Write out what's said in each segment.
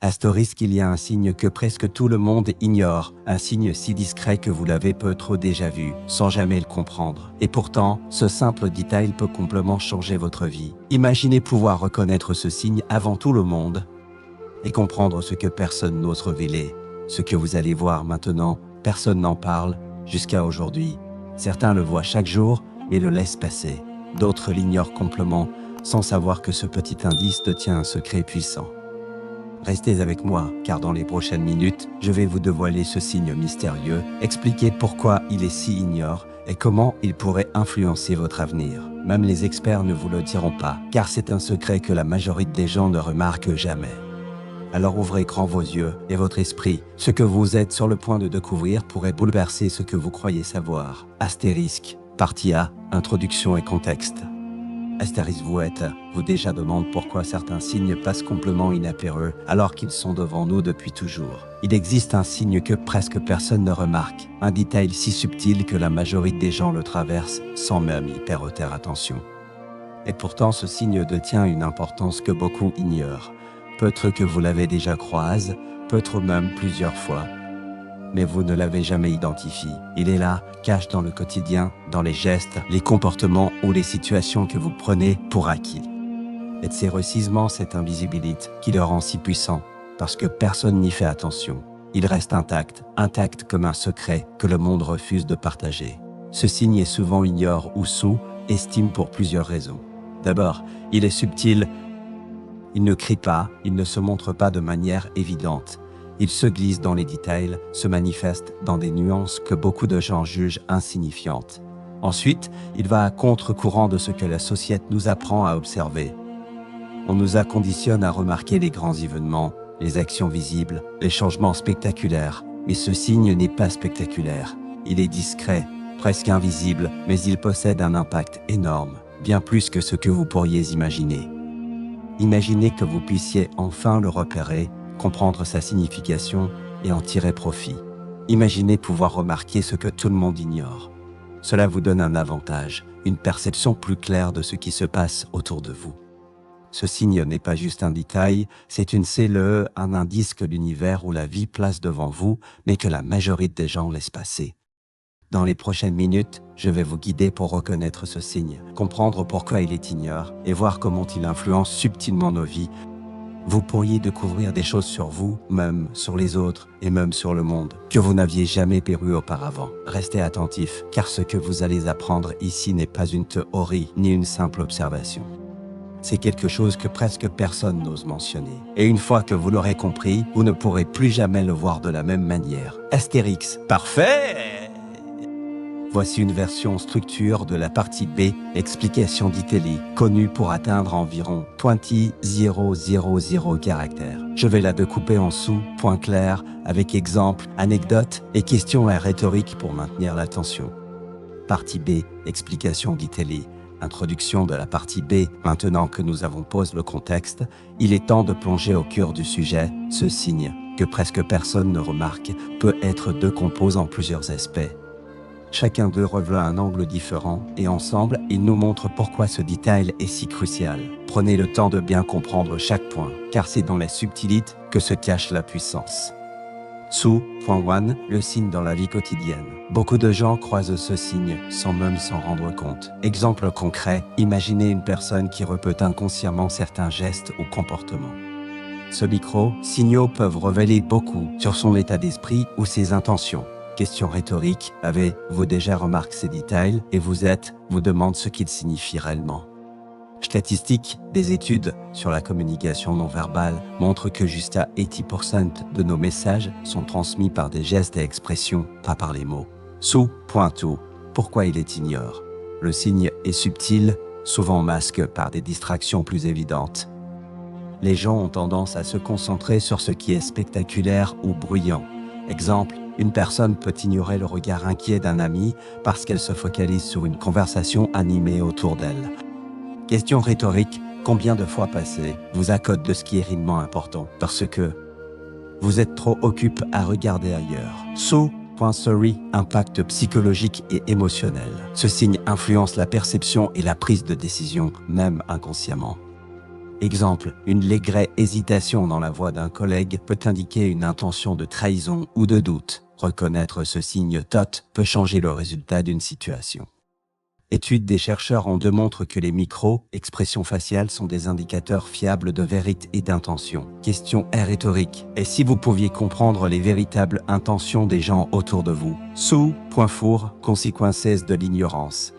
Asterisk, il y a un signe que presque tout le monde ignore, un signe si discret que vous l'avez peut-être déjà vu, sans jamais le comprendre. Et pourtant, ce simple détail peut complètement changer votre vie. Imaginez pouvoir reconnaître ce signe avant tout le monde et comprendre ce que personne n'ose révéler. Ce que vous allez voir maintenant, personne n'en parle jusqu'à aujourd'hui. Certains le voient chaque jour et le laissent passer. D'autres l'ignorent complètement, sans savoir que ce petit indice détient un secret puissant. Restez avec moi, car dans les prochaines minutes, je vais vous dévoiler ce signe mystérieux, expliquer pourquoi il est si ignoré et comment il pourrait influencer votre avenir. Même les experts ne vous le diront pas, car c'est un secret que la majorité des gens ne remarquent jamais. Alors ouvrez grand vos yeux et votre esprit. Ce que vous êtes sur le point de découvrir pourrait bouleverser ce que vous croyez savoir. Astérisque, partie A, introduction et contexte. Astérisque vous déjà demande pourquoi certains signes passent complètement inaperçus alors qu'ils sont devant nous depuis toujours. Il existe un signe que presque personne ne remarque, un détail si subtil que la majorité des gens le traversent sans même y prêter attention. Et pourtant ce signe détient une importance que beaucoup ignorent. Peut-être que vous l'avez déjà croisé, peut-être même plusieurs fois, mais vous ne l'avez jamais identifié. Il est là, caché dans le quotidien, dans les gestes, les comportements ou les situations que vous prenez pour acquis. Et c'est précisément cette invisibilité qui le rend si puissant, parce que personne n'y fait attention. Il reste intact comme un secret que le monde refuse de partager. Ce signe est souvent ignoré ou sous-estimé pour plusieurs raisons. D'abord, il est subtil. Il ne crie pas, il ne se montre pas de manière évidente. Il se glisse dans les détails, se manifeste dans des nuances que beaucoup de gens jugent insignifiantes. Ensuite, il va à contre-courant de ce que la société nous apprend à observer. On nous a conditionné à remarquer les grands événements, les actions visibles, les changements spectaculaires. Mais ce signe n'est pas spectaculaire. Il est discret, presque invisible, mais il possède un impact énorme, bien plus que ce que vous pourriez imaginer. Imaginez que vous puissiez enfin le repérer, comprendre sa signification et en tirer profit. Imaginez pouvoir remarquer ce que tout le monde ignore. Cela vous donne un avantage, une perception plus claire de ce qui se passe autour de vous. Ce signe n'est pas juste un détail, c'est une cellule, un indice que l'univers ou la vie place devant vous, mais que la majorité des gens laissent passer. Dans les prochaines minutes, je vais vous guider pour reconnaître ce signe, comprendre pourquoi il est ignoré et voir comment il influence subtilement nos vies. Vous pourriez découvrir des choses sur vous, même sur les autres et même sur le monde, que vous n'aviez jamais perçu auparavant. Restez attentifs, car ce que vous allez apprendre ici n'est pas une théorie ni une simple observation. C'est quelque chose que presque personne n'ose mentionner. Et une fois que vous l'aurez compris, vous ne pourrez plus jamais le voir de la même manière. Astérix, parfait! Voici une version structure de la partie B, explication d'Italie, connue pour atteindre environ 20,000 caractères. Je vais la découper en sous-points clairs, avec exemples, anecdotes et questions à rhétorique pour maintenir l'attention. Partie B, explication d'Italie. Introduction de la partie B. Maintenant que nous avons posé le contexte, il est temps de plonger au cœur du sujet. Ce signe, que presque personne ne remarque, peut être décomposé en plusieurs aspects. Chacun d'eux revêt un angle différent et ensemble, ils nous montrent pourquoi ce détail est si crucial. Prenez le temps de bien comprendre chaque point, car c'est dans la subtilité que se cache la puissance. Sous-1, le signe dans la vie quotidienne. Beaucoup de gens croisent ce signe sans même s'en rendre compte. Exemple concret, imaginez une personne qui répète inconsciemment certains gestes ou comportements. Ce micro-signaux peuvent révéler beaucoup sur son état d'esprit ou ses intentions. Question rhétorique, avez-vous déjà remarqué ces détails et vous demande ce qu'ils signifient réellement. Statistiques, des études sur la communication non verbale montrent que jusqu'à 80% de nos messages sont transmis par des gestes et expressions, pas par les mots. Sous-2, pourquoi il est ignoré? Le signe est subtil, souvent masqué par des distractions plus évidentes. Les gens ont tendance à se concentrer sur ce qui est spectaculaire ou bruyant. Exemple, une personne peut ignorer le regard inquiet d'un ami parce qu'elle se focalise sur une conversation animée autour d'elle. Question rhétorique, combien de fois passées vous accorde de ce qui est réellement important parce que vous êtes trop occupé à regarder ailleurs. Sous-story, impact psychologique et émotionnel. Ce signe influence la perception et la prise de décision, même inconsciemment. Exemple, une légère hésitation dans la voix d'un collègue peut indiquer une intention de trahison ou de doute. Reconnaître ce signe TOT peut changer le résultat d'une situation. Études des chercheurs en démontrent que les micro-expressions faciales sont des indicateurs fiables de vérité et d'intention. Question rhétorique. Et si vous pouviez comprendre les véritables intentions des gens autour de vous? Conséquences de l'ignorance.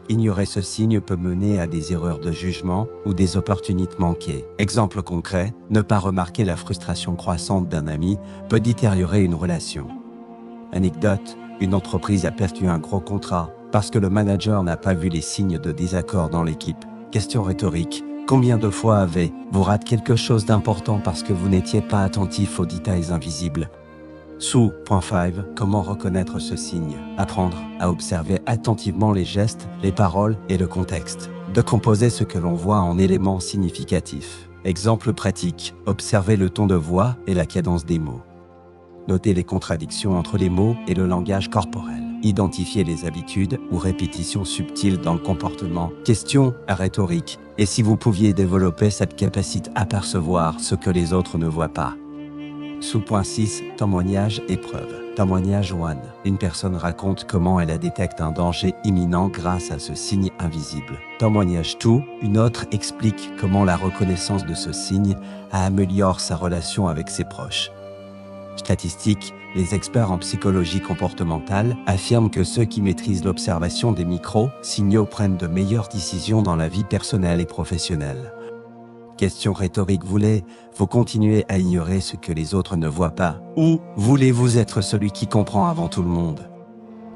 Ignorer ce signe peut mener à des erreurs de jugement ou des opportunités manquées. Exemple concret, ne pas remarquer la frustration croissante d'un ami peut détériorer une relation. Anecdote, une entreprise a perdu un gros contrat parce que le manager n'a pas vu les signes de désaccord dans l'équipe. Question rhétorique, combien de fois avez-vous raté quelque chose d'important parce que vous n'étiez pas attentif aux détails invisibles? Comment reconnaître ce signe? Apprendre à observer attentivement les gestes, les paroles et le contexte. Décomposer ce que l'on voit en éléments significatifs. Exemple pratique, observer le ton de voix et la cadence des mots. Notez les contradictions entre les mots et le langage corporel. Identifiez les habitudes ou répétitions subtiles dans le comportement. Question rhétorique. Et si vous pouviez développer cette capacité à percevoir ce que les autres ne voient pas? Sous-point 6, témoignage et preuve. Témoignage 1. Une personne raconte comment elle a détecté un danger imminent grâce à ce signe invisible. Témoignage 2. Une autre explique comment la reconnaissance de ce signe améliore sa relation avec ses proches. Statistiques, les experts en psychologie comportementale affirment que ceux qui maîtrisent l'observation des micro-signaux prennent de meilleures décisions dans la vie personnelle et professionnelle. Question rhétorique, voulez-vous continuer à ignorer ce que les autres ne voient pas? Ou voulez-vous être celui qui comprend avant tout le monde?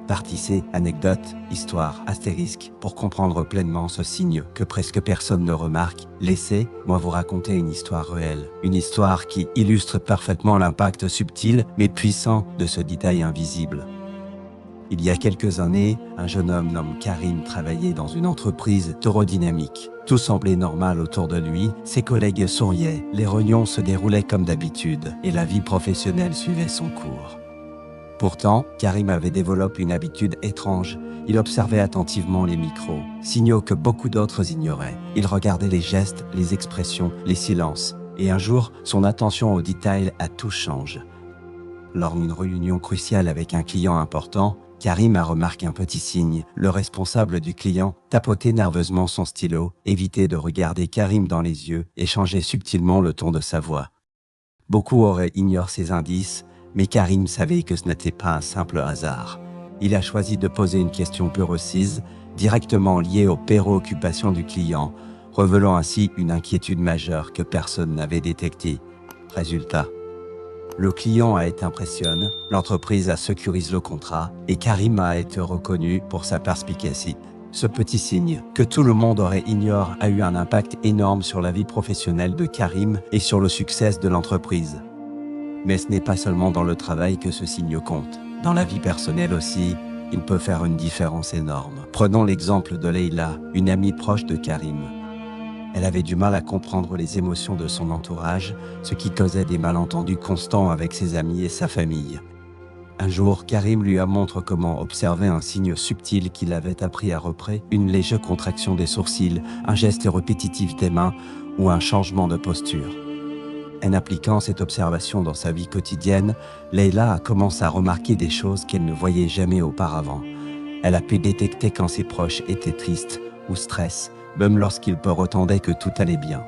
Partie C, anecdote, histoire, astérisque. Pour comprendre pleinement ce signe que presque personne ne remarque, laissez-moi vous raconter une histoire réelle. Une histoire qui illustre parfaitement l'impact subtil mais puissant de ce détail invisible. Il y a quelques années, un jeune homme nommé Karim travaillait dans une entreprise aérodynamique. Tout semblait normal autour de lui, ses collègues souriaient, les réunions se déroulaient comme d'habitude et la vie professionnelle suivait son cours. Pourtant, Karim avait développé une habitude étrange. Il observait attentivement les micros, signaux que beaucoup d'autres ignoraient. Il regardait les gestes, les expressions, les silences. Et un jour, son attention aux détails a tout changé. Lors d'une réunion cruciale avec un client important, Karim a remarqué un petit signe. Le responsable du client tapotait nerveusement son stylo, évitait de regarder Karim dans les yeux et changeait subtilement le ton de sa voix. Beaucoup auraient ignoré ces indices, mais Karim savait que ce n'était pas un simple hasard. Il a choisi de poser une question peu précise, directement liée aux préoccupations du client, révélant ainsi une inquiétude majeure que personne n'avait détectée. Résultat, le client a été impressionné, l'entreprise a sécurisé le contrat et Karim a été reconnu pour sa perspicacité. Ce petit signe, que tout le monde aurait ignoré, a eu un impact énorme sur la vie professionnelle de Karim et sur le succès de l'entreprise. Mais ce n'est pas seulement dans le travail que ce signe compte. Dans la vie personnelle aussi, il peut faire une différence énorme. Prenons l'exemple de Leïla, une amie proche de Karim. Elle avait du mal à comprendre les émotions de son entourage, ce qui causait des malentendus constants avec ses amis et sa famille. Un jour, Karim lui a montré comment observer un signe subtil qu'il avait appris à repris, une légère contraction des sourcils, un geste répétitif des mains ou un changement de posture. En appliquant cette observation dans sa vie quotidienne, Leïla a commencé à remarquer des choses qu'elle ne voyait jamais auparavant. Elle a pu détecter quand ses proches étaient tristes ou stressés, même lorsqu'ils prétendaient que tout allait bien.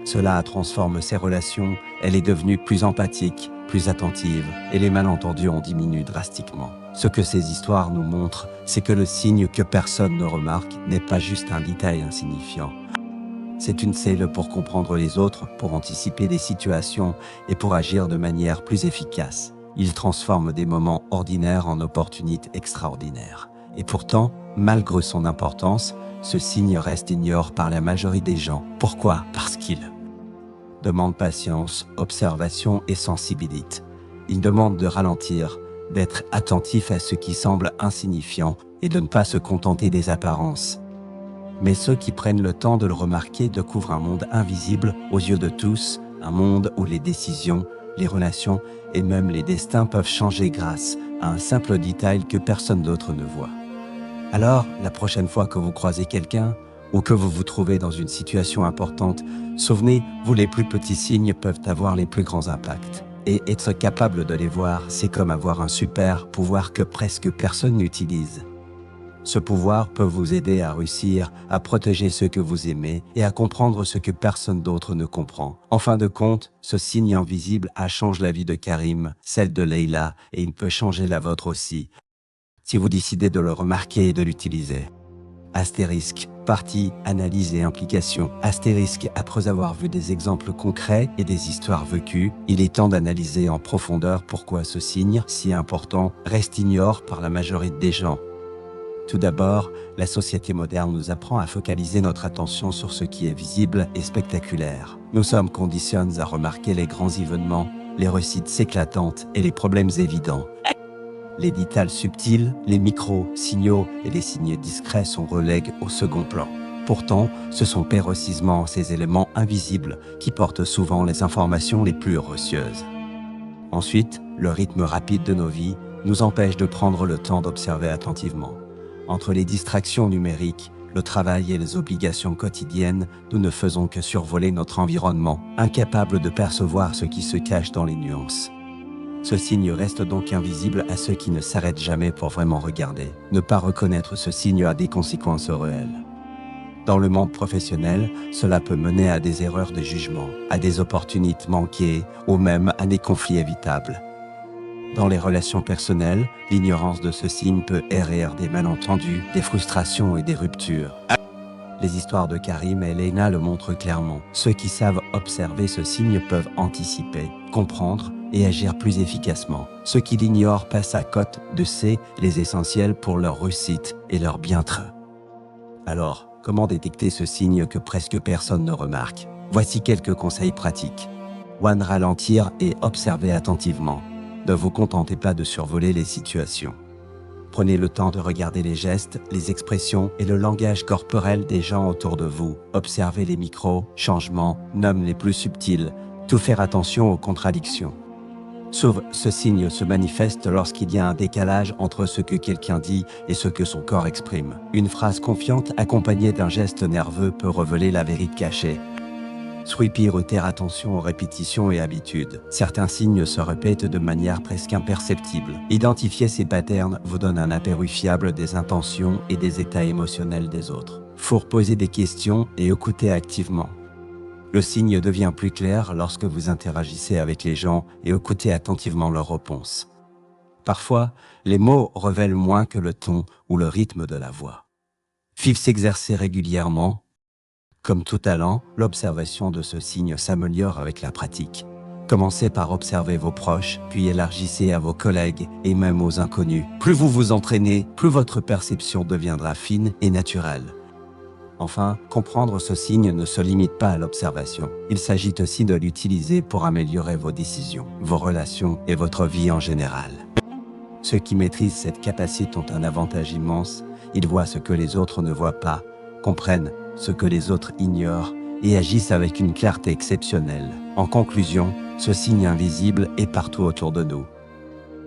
Cela a transformé ses relations, elle est devenue plus empathique, plus attentive, et les malentendus ont diminué drastiquement. Ce que ces histoires nous montrent, c'est que le signe que personne ne remarque n'est pas juste un détail insignifiant. C'est une clé pour comprendre les autres, pour anticiper des situations et pour agir de manière plus efficace. Il transforme des moments ordinaires en opportunités extraordinaires. Et pourtant, malgré son importance, ce signe reste ignoré par la majorité des gens. Pourquoi? Parce qu'il demande patience, observation et sensibilité. Il demande de ralentir, d'être attentif à ce qui semble insignifiant et de ne pas se contenter des apparences. Mais ceux qui prennent le temps de le remarquer découvrent un monde invisible aux yeux de tous, un monde où les décisions, les relations et même les destins peuvent changer grâce à un simple détail que personne d'autre ne voit. Alors, la prochaine fois que vous croisez quelqu'un, ou que vous vous trouvez dans une situation importante, souvenez-vous, les plus petits signes peuvent avoir les plus grands impacts. Et être capable de les voir, c'est comme avoir un super pouvoir que presque personne n'utilise. Ce pouvoir peut vous aider à réussir, à protéger ceux que vous aimez et à comprendre ce que personne d'autre ne comprend. En fin de compte, ce signe invisible change la vie de Karim, celle de Leila, et il peut changer la vôtre aussi, si vous décidez de le remarquer et de l'utiliser. Astérisque, partie, analyse et implication. Astérisque, après avoir vu des exemples concrets et des histoires vécues, il est temps d'analyser en profondeur pourquoi ce signe, si important, reste ignoré par la majorité des gens. Tout d'abord, la société moderne nous apprend à focaliser notre attention sur ce qui est visible et spectaculaire. Nous sommes conditionnés à remarquer les grands événements, les réussites éclatantes et les problèmes évidents. Les détails subtils, les micro-signaux et les signes discrets sont relégués au second plan. Pourtant, ce sont précisément ces éléments invisibles qui portent souvent les informations les plus précieuses. Ensuite, le rythme rapide de nos vies nous empêche de prendre le temps d'observer attentivement. Entre les distractions numériques, le travail et les obligations quotidiennes, nous ne faisons que survoler notre environnement, incapables de percevoir ce qui se cache dans les nuances. Ce signe reste donc invisible à ceux qui ne s'arrêtent jamais pour vraiment regarder. Ne pas reconnaître ce signe a des conséquences réelles. Dans le monde professionnel, cela peut mener à des erreurs de jugement, à des opportunités manquées ou même à des conflits évitables. Dans les relations personnelles, l'ignorance de ce signe peut érayer des malentendus, des frustrations et des ruptures. Les histoires de Karim et Leila le montrent clairement. Ceux qui savent observer ce signe peuvent anticiper, comprendre et agir plus efficacement. Ceux qui l'ignorent passent à côté de les essentiels pour leur réussite et leur bien-être. Alors, comment détecter ce signe que presque personne ne remarque? Voici quelques conseils pratiques. 1. Ralentir et observer attentivement. Ne vous contentez pas de survoler les situations. Prenez le temps de regarder les gestes, les expressions et le langage corporel des gens autour de vous. Observez les micro-changements, même les plus subtils. Tout faire attention aux contradictions. Ce signe se manifeste lorsqu'il y a un décalage entre ce que quelqu'un dit et ce que son corps exprime. Une phrase confiante accompagnée d'un geste nerveux peut révéler la vérité cachée. Retenir attention aux répétitions et habitudes. Certains signes se répètent de manière presque imperceptible. Identifier ces patterns vous donne un aperçu fiable des intentions et des états émotionnels des autres. Faut poser des questions et écouter activement. Le signe devient plus clair lorsque vous interagissez avec les gens et écoutez attentivement leurs réponses. Parfois, les mots révèlent moins que le ton ou le rythme de la voix. S'exercer régulièrement. Comme tout talent, l'observation de ce signe s'améliore avec la pratique. Commencez par observer vos proches, puis élargissez à vos collègues et même aux inconnus. Plus vous vous entraînez, plus votre perception deviendra fine et naturelle. Enfin, comprendre ce signe ne se limite pas à l'observation. Il s'agit aussi de l'utiliser pour améliorer vos décisions, vos relations et votre vie en général. Ceux qui maîtrisent cette capacité ont un avantage immense. Ils voient ce que les autres ne voient pas, comprennent ce que les autres ignorent et agissent avec une clarté exceptionnelle. En conclusion, ce signe invisible est partout autour de nous.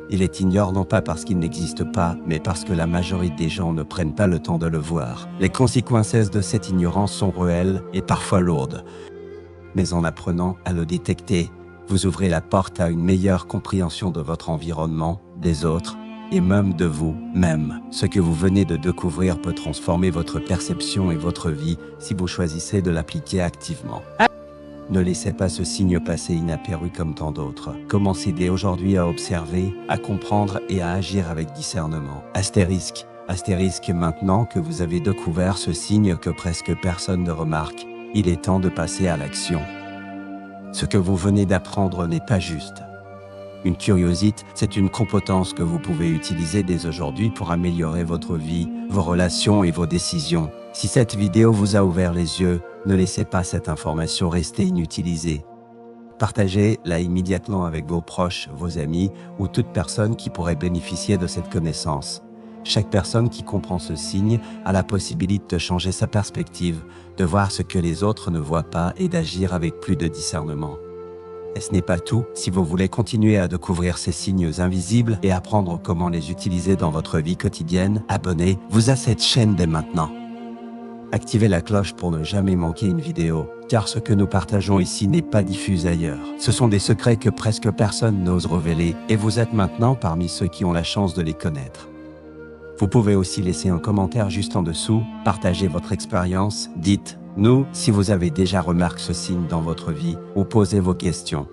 Il est ignoré non pas parce qu'il n'existe pas, mais parce que la majorité des gens ne prennent pas le temps de le voir. Les conséquences de cette ignorance sont réelles et parfois lourdes. Mais en apprenant à le détecter, vous ouvrez la porte à une meilleure compréhension de votre environnement, des autres, et même de vous-même. Ce que vous venez de découvrir peut transformer votre perception et votre vie si vous choisissez de l'appliquer activement. Ne laissez pas ce signe passer inaperçu comme tant d'autres. Commencez dès aujourd'hui à observer, à comprendre et à agir avec discernement. Astérisque maintenant que vous avez découvert ce signe que presque personne ne remarque, il est temps de passer à l'action. Ce que vous venez d'apprendre n'est pas juste. Une curiosité, c'est une compétence que vous pouvez utiliser dès aujourd'hui pour améliorer votre vie, vos relations et vos décisions. Si cette vidéo vous a ouvert les yeux, ne laissez pas cette information rester inutilisée. Partagez-la immédiatement avec vos proches, vos amis ou toute personne qui pourrait bénéficier de cette connaissance. Chaque personne qui comprend ce signe a la possibilité de changer sa perspective, de voir ce que les autres ne voient pas et d'agir avec plus de discernement. Et ce n'est pas tout. Si vous voulez continuer à découvrir ces signes invisibles et apprendre comment les utiliser dans votre vie quotidienne, abonnez-vous à cette chaîne dès maintenant. Activez la cloche pour ne jamais manquer une vidéo, car ce que nous partageons ici n'est pas diffusé ailleurs. Ce sont des secrets que presque personne n'ose révéler, et vous êtes maintenant parmi ceux qui ont la chance de les connaître. Vous pouvez aussi laisser un commentaire juste en dessous, partager votre expérience, dites-nous si vous avez déjà remarqué ce signe dans votre vie, ou posez vos questions.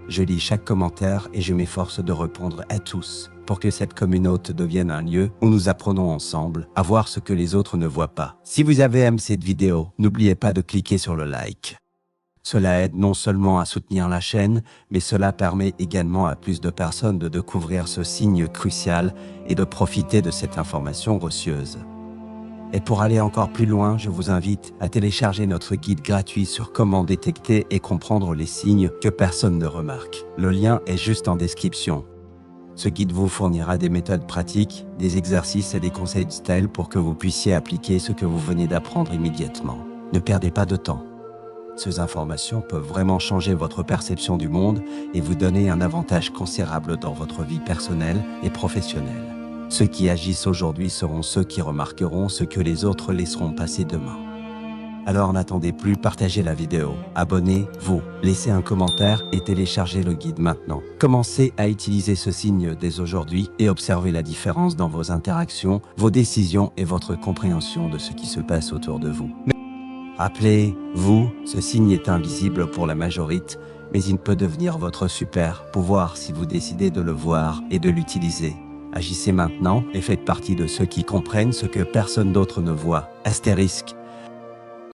Je lis chaque commentaire et je m'efforce de répondre à tous, pour que cette communauté devienne un lieu où nous apprenons ensemble à voir ce que les autres ne voient pas. Si vous avez aimé cette vidéo, n'oubliez pas de cliquer sur le like. Cela aide non seulement à soutenir la chaîne, mais cela permet également à plus de personnes de découvrir ce signe crucial et de profiter de cette information précieuse. Et pour aller encore plus loin, je vous invite à télécharger notre guide gratuit sur comment détecter et comprendre les signes que personne ne remarque. Le lien est juste en description. Ce guide vous fournira des méthodes pratiques, des exercices et des conseils de style pour que vous puissiez appliquer ce que vous venez d'apprendre immédiatement. Ne perdez pas de temps. Ces informations peuvent vraiment changer votre perception du monde et vous donner un avantage considérable dans votre vie personnelle et professionnelle. Ceux qui agissent aujourd'hui seront ceux qui remarqueront ce que les autres laisseront passer demain. Alors n'attendez plus, partagez la vidéo, abonnez-vous, laissez un commentaire et téléchargez le guide maintenant. Commencez à utiliser ce signe dès aujourd'hui et observez la différence dans vos interactions, vos décisions et votre compréhension de ce qui se passe autour de vous. Rappelez-vous, ce signe est invisible pour la majorité, mais il peut devenir votre super pouvoir si vous décidez de le voir et de l'utiliser. Agissez maintenant et faites partie de ceux qui comprennent ce que personne d'autre ne voit. Astérisque.